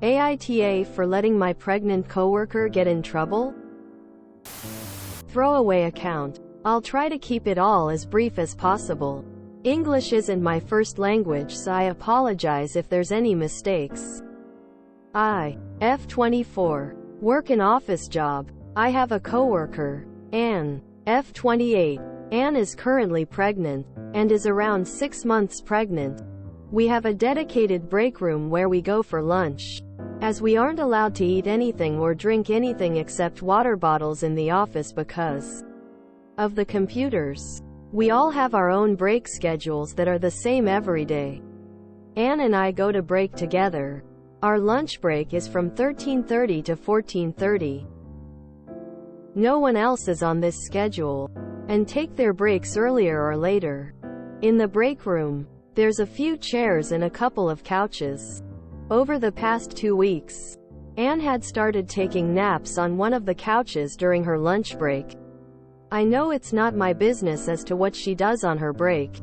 AITA for letting my pregnant coworker get in trouble? Throwaway account. I'll try to keep it all as brief as possible. English isn't my first language, so I apologize if there's any mistakes. F24. Work an office job. I have a coworker, Anne. F28. Anne is currently pregnant, and is around 6 months pregnant. We have a dedicated break room where we go for lunch, as we aren't allowed to eat anything or drink anything except water bottles in the office because of the computers. We all have our own break schedules that are the same every day. Anne and I go to break together. Our lunch break is from 13:30 to 14:30. No one else is on this schedule, and take their breaks earlier or later. In the break room, there's a few chairs and a couple of couches. Over the past 2 weeks, Anne had started taking naps on one of the couches during her lunch break. I know it's not my business as to what she does on her break.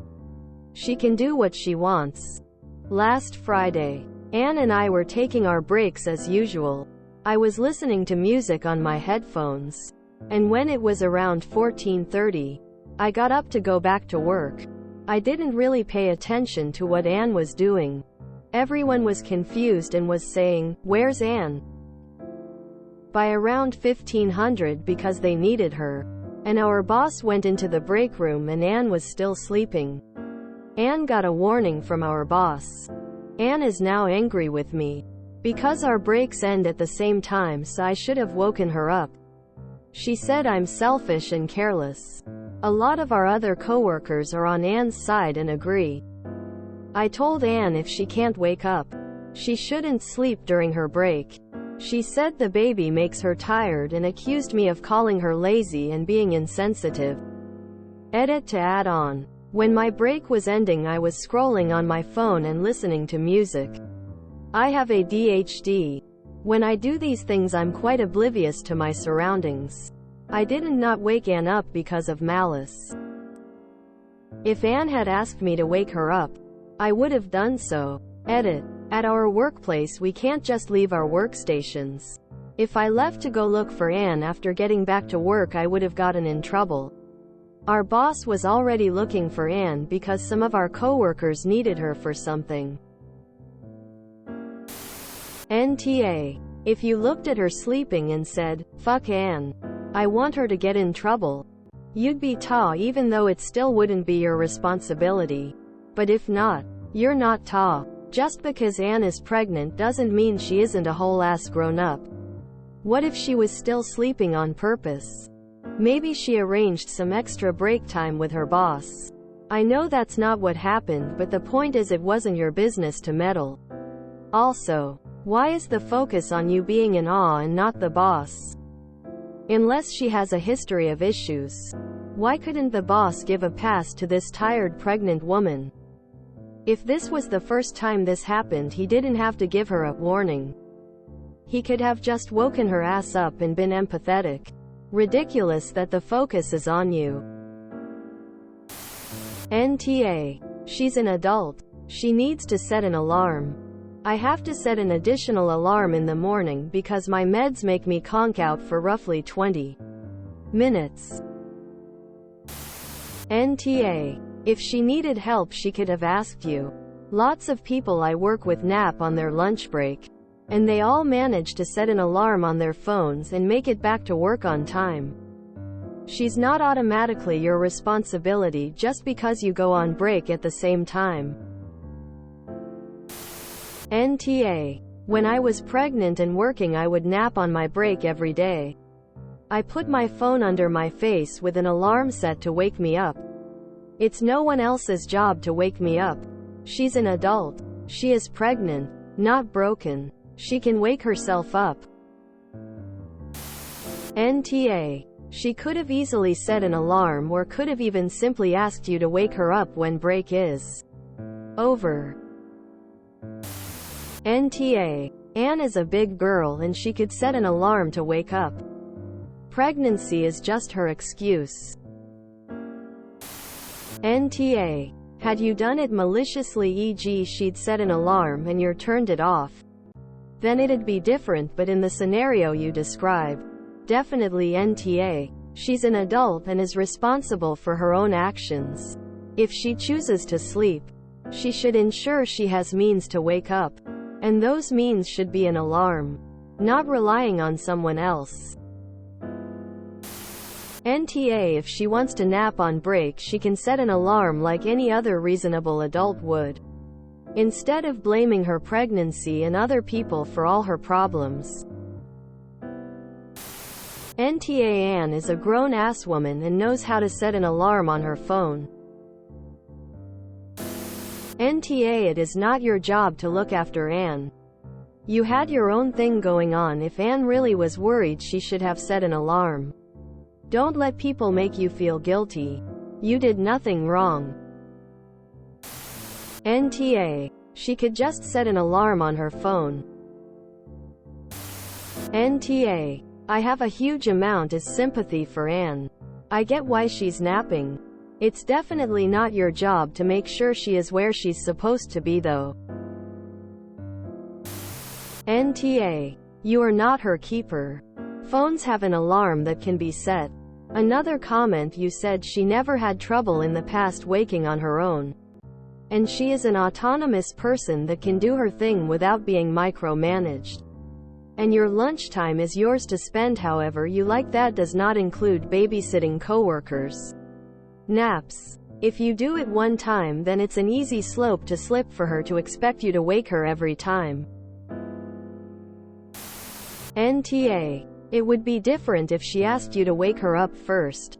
She can do what she wants. Last Friday, Anne and I were taking our breaks as usual. I was listening to music on my headphones, and when it was around 14:30, I got up to go back to work. I didn't really pay attention to what Anne was doing. Everyone was confused and was saying, "Where's Anne?" By around 1500 because they needed her, and our boss went into the break room and Anne was still sleeping. Anne got a warning from our boss. Anne is now angry with me because our breaks end at the same time, so I should have woken her up. She said I'm selfish and careless. A lot of our other coworkers are on Anne's side and agree. I told Anne if she can't wake up, she shouldn't sleep during her break. She said the baby makes her tired and accused me of calling her lazy and being insensitive. Edit to add on. When my break was ending, I was scrolling on my phone and listening to music. I have ADHD. When I do these things, I'm quite oblivious to my surroundings. I didn't not wake Anne up because of malice. If Anne had asked me to wake her up, I would have done so. Edit. At our workplace, we can't just leave our workstations. If I left to go look for Anne after getting back to work, I would have gotten in trouble. Our boss was already looking for Anne because some of our coworkers needed her for something. NTA. If you looked at her sleeping and said, "Fuck Anne, I want her to get in trouble," you'd be TA, even though it still wouldn't be your responsibility. But if not, you're not TA. Just because Anne is pregnant doesn't mean she isn't a whole-ass grown-up. What if she was still sleeping on purpose? Maybe she arranged some extra break time with her boss. I know that's not what happened, but the point is it wasn't your business to meddle. Also, why is the focus on you being in awe and not the boss? Unless she has a history of issues, why couldn't the boss give a pass to this tired pregnant woman? If this was the first time this happened, he didn't have to give her a warning. He could have just woken her ass up and been empathetic. Ridiculous that the focus is on you. NTA. She's an adult. She needs to set an alarm. I have to set an additional alarm in the morning because my meds make me conk out for roughly 20 minutes. NTA. If she needed help, she could have asked you. Lots of people I work with nap on their lunch break, and they all manage to set an alarm on their phones and make it back to work on time. She's not automatically your responsibility just because you go on break at the same time. NTA. When I was pregnant and working, I would nap on my break every day. I put my phone under my face with an alarm set to wake me up. It's no one else's job to wake me up. She's an adult. She is pregnant, not broken. She can wake herself up. NTA. She could have easily set an alarm or could have even simply asked you to wake her up when break is over. NTA. Anne is a big girl and she could set an alarm to wake up. Pregnancy is just her excuse. NTA. Had you done it maliciously, e.g. she'd set an alarm and you turned it off, then it'd be different, but in the scenario you describe, definitely NTA. She's an adult and is responsible for her own actions. If she chooses to sleep, she should ensure she has means to wake up. And those means should be an alarm, not relying on someone else. NTA. If she wants to nap on break, she can set an alarm like any other reasonable adult would, instead of blaming her pregnancy and other people for all her problems. NTA. Anne is a grown-ass woman and knows how to set an alarm on her phone. NTA. It is not your job to look after Anne. You had your own thing going on. If Anne really was worried, she should have set an alarm. Don't let people make you feel guilty. You did nothing wrong. NTA. She could just set an alarm on her phone. NTA. I have a huge amount of sympathy for Anne. I get why she's napping. It's definitely not your job to make sure she is where she's supposed to be though. NTA. You are not her keeper. Phones have an alarm that can be set. Another comment, you said she never had trouble in the past waking on her own. And she is an autonomous person that can do her thing without being micromanaged. And your lunchtime is yours to spend however you like. That does not include babysitting coworkers. Naps. If you do it one time, then it's an easy slope to slip for her to expect you to wake her every time. NTA. It would be different if she asked you to wake her up first.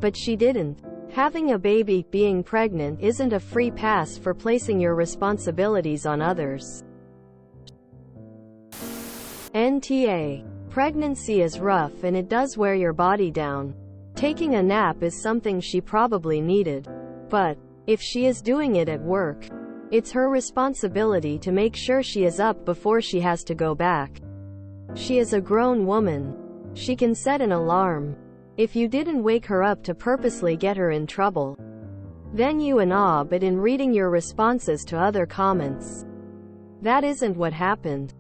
But she didn't. Having a baby, being pregnant, isn't a free pass for placing your responsibilities on others. NTA. Pregnancy is rough and it does wear your body down. Taking a nap is something she probably needed. But if she is doing it at work, it's her responsibility to make sure she is up before she has to go back. She is a grown woman. She can set an alarm. If you didn't wake her up to purposely get her in trouble, then you and but in reading your responses to other comments, that isn't what happened.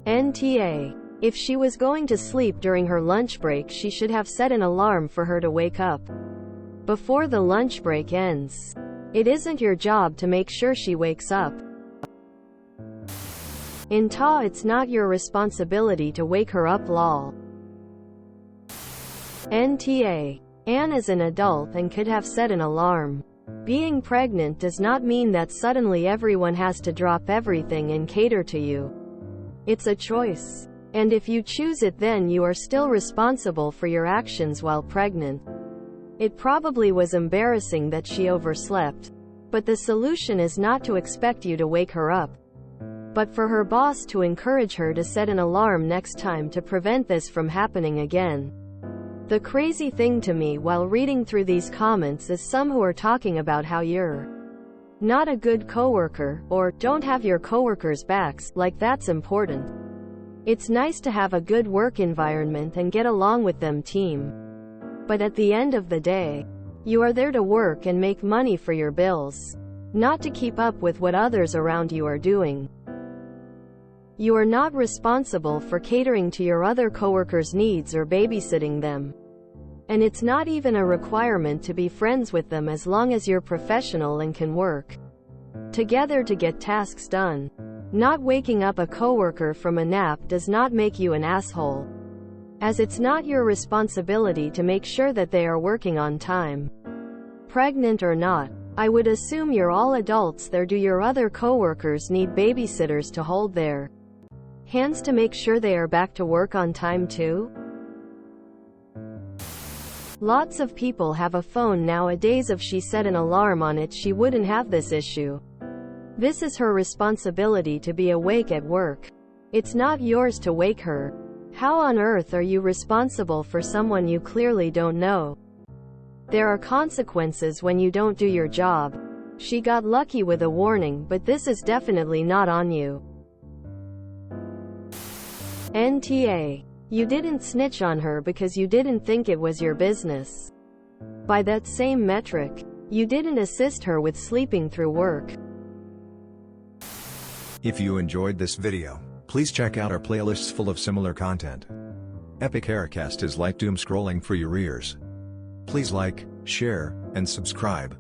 NTA. If she was going to sleep during her lunch break, she should have set an alarm for her to wake up before the lunch break ends. It isn't your job to make sure she wakes up. It's not your responsibility to wake her up. Lol. NTA. Anne is an adult and could have set an alarm. Being pregnant does not mean that suddenly everyone has to drop everything and cater to you. It's a choice. And if you choose it, then you are still responsible for your actions while pregnant. It probably was embarrassing that she overslept. But the solution is not to expect you to wake her up, but for her boss to encourage her to set an alarm next time to prevent this from happening again. The crazy thing to me while reading through these comments is some who are talking about how you're not a good coworker, or don't have your coworkers' backs, like that's important. It's nice to have a good work environment and get along with them team. But at the end of the day, you are there to work and make money for your bills, not to keep up with what others around you are doing. You are not responsible for catering to your other coworkers' needs or babysitting them. And it's not even a requirement to be friends with them as long as you're professional and can work together to get tasks done. Not waking up a coworker from a nap does not make you an asshole, as it's not your responsibility to make sure that they are working on time. Pregnant or not, I would assume you're all adults there. Do your other coworkers need babysitters to hold their hands to make sure they are back to work on time too? Lots of people have a phone nowadays. If she set an alarm on it, she wouldn't have this issue. This is her responsibility to be awake at work. It's not yours to wake her. How on earth are you responsible for someone you clearly don't know? There are consequences when you don't do your job. She got lucky with a warning, but this is definitely not on you. NTA. You didn't snitch on her because you didn't think it was your business. By that same metric, you didn't assist her with sleeping through work. If you enjoyed this video, please check out our playlists full of similar content. Epic Haircast is like doom scrolling for your ears. Please like, share, and subscribe.